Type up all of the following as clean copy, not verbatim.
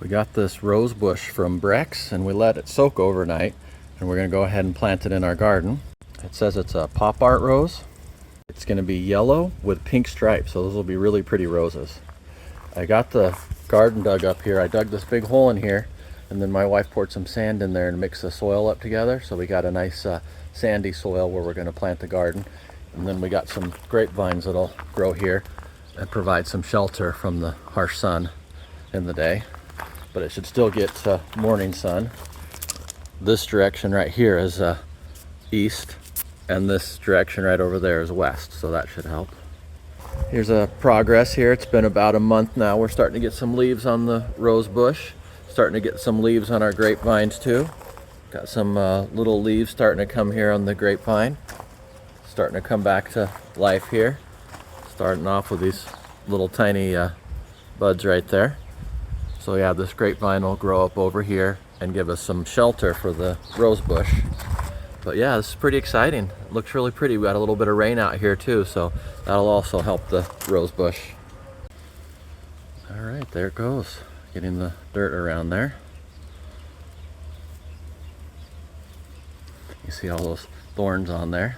We got this rose bush from Brex and we let it soak overnight, and we're going to go ahead and plant it in our garden. It says it's a pop art rose. It's going to be yellow with pink stripes, so those will be really pretty roses. I got the garden dug up here. I dug this big hole in here, and then my wife poured some sand in there and mixed the soil up together, so we got a nice sandy soil where we're going to plant the garden. And then we got some grapevines that'll grow here and provide some shelter from the harsh sun in the day, but it should still get morning sun. This direction right here is east, and this direction right over there is west, so that should help. Here's a progress here. It's been about a month now. We're starting to get some leaves on the rose bush, starting to get some leaves on our grapevines too. Got some little leaves starting to come here on the grapevine, starting to come back to life here, starting off with these little tiny buds right there. So yeah, this grapevine will grow up over here and give us some shelter for the rose bush. But yeah, this is pretty exciting. It looks really pretty. We got a little bit of rain out here too, so that'll also help the rose bush. All right, there it goes. Getting the dirt around there. You see all those thorns on there.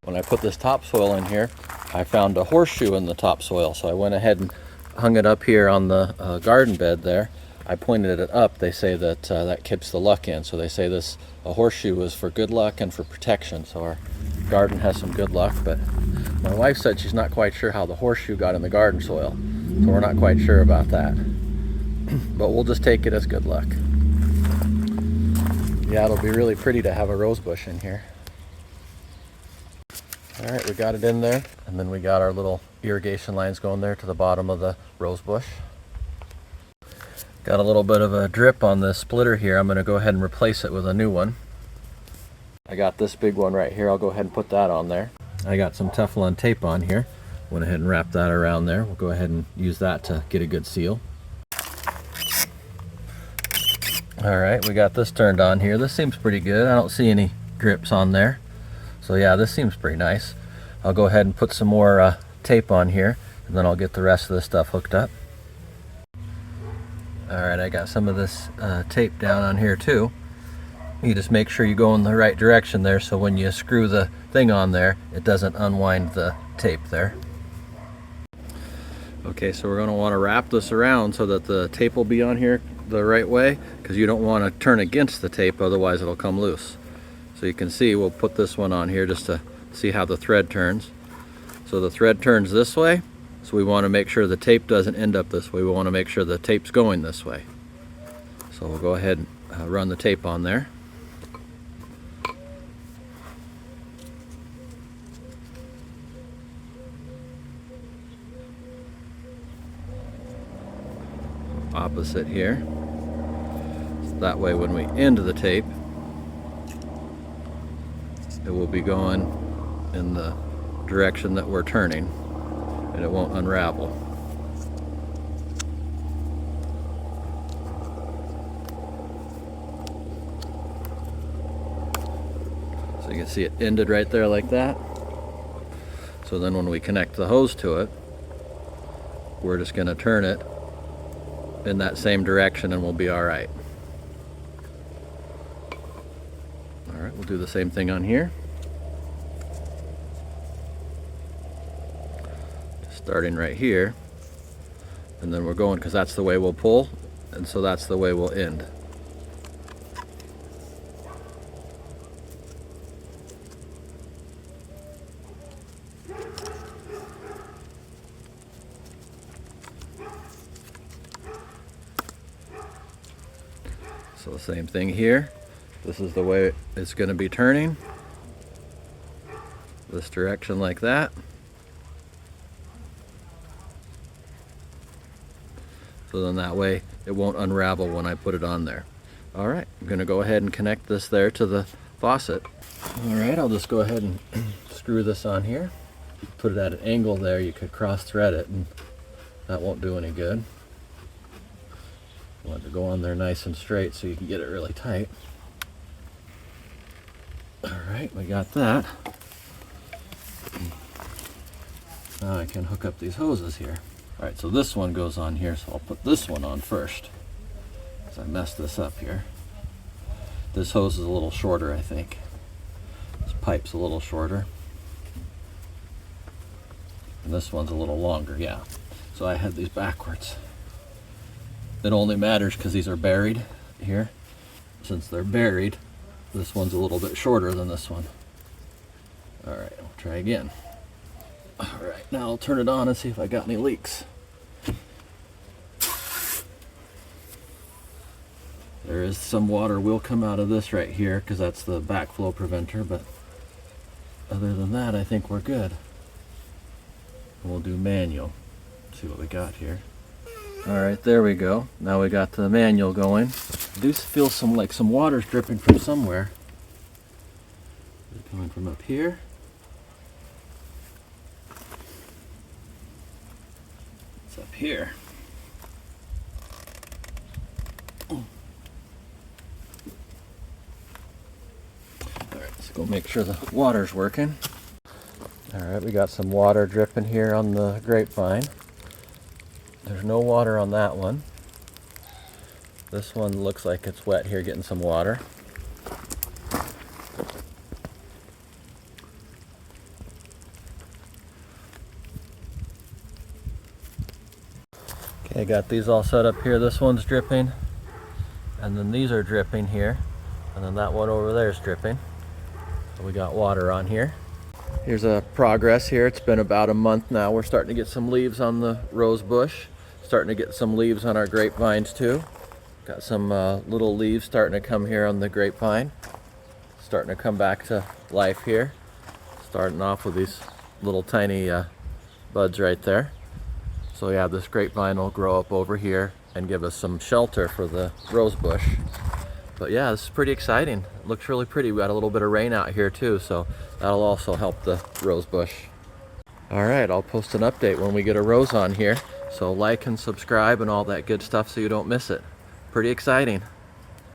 When I put this topsoil in here, I found a horseshoe in the topsoil, so I went ahead and hung it up here on the garden bed there. I pointed it up. They say that that keeps the luck in, so they say this a horseshoe is for good luck and for protection, so our garden has some good luck. But my wife said she's not quite sure how the horseshoe got in the garden soil, so we're not quite sure about that. But we'll just take it as good luck. Yeah, it'll be really pretty to have a rose bush in here. All right, we got it in there, and then we got our little irrigation lines going there to the bottom of the rose bush. Got a little bit of a drip on this splitter here. I'm going to go ahead and replace it with a new one. I got this big one right here. I'll go ahead and put that on there. I got some Teflon tape on here. Went ahead and wrapped that around there. We'll go ahead and use that to get a good seal. All right, we got this turned on here. This seems pretty good. I don't see any drips on there. So yeah, this seems pretty nice. I'll go ahead and put some more tape on here, and then I'll get the rest of this stuff hooked up. All right, I got some of this tape down on here too. You just make sure you go in the right direction there, so when you screw the thing on there, it doesn't unwind the tape there. Okay, so we're going to want to wrap this around so that the tape will be on here the right way, because you don't want to turn against the tape, otherwise it'll come loose. So you can see, we'll put this one on here just to see how the thread turns. So the thread turns this way, so we want to make sure the tape doesn't end up this way. We want to make sure the tape's going this way. So we'll go ahead and run the tape on there. Opposite here. So that way when we end the tape, it will be going in the direction that we're turning, and it won't unravel. So you can see it ended right there like that. So then when we connect the hose to it, we're just going to turn it in that same direction and we'll be all right. All right, we'll do the same thing on here. Starting right here, and then we're going, because that's the way we'll pull, and so that's the way we'll end. So the same thing here. This is the way it's going to be turning. This direction like that. So then that way it won't unravel when I put it on there. All right, I'm going to go ahead and connect this there to the faucet. All right, I'll just go ahead and screw this on here. Put it at an angle there, you could cross thread it, and that won't do any good. I want it to go on there nice and straight so you can get it really tight. All right, we got that. Now I can hook up these hoses here. All right, so this one goes on here, so I'll put this one on first, because I messed this up here. This hose is a little shorter, I think. This pipe's a little shorter. And this one's a little longer, yeah. So I had these backwards. It only matters because these are buried here. Since they're buried, this one's a little bit shorter than this one. All right, I'll try again. All right, now I'll turn it on and see if I got any leaks. There is some water will come out of this right here because that's the backflow preventer, but other than that, I think we're good. We'll do manual. See what we got here. All right, there we go. Now we got the manual going. I do feel some water's dripping from somewhere. Is it coming from up here? It's up here. All right, let's go make sure the water's working. All right, we got some water dripping here on the grapevine. There's no water on that one. This one looks like it's wet here, getting some water. Okay, got these all set up here. This one's dripping, and then these are dripping here, and then that one over there is dripping. So we got water on here. Here's a progress here. It's been about a month now. We're starting to get some leaves on the rose bush. Starting to get some leaves on our grapevines too. Got some little leaves starting to come here on the grapevine. Starting to come back to life here. Starting off with these little tiny buds right there. So yeah, this grapevine will grow up over here and give us some shelter for the rose bush. But yeah, this is pretty exciting. It looks really pretty. We got a little bit of rain out here too, so that'll also help the rose bush. All right, I'll post an update when we get a rose on here. So like and subscribe and all that good stuff so you don't miss it. Pretty exciting.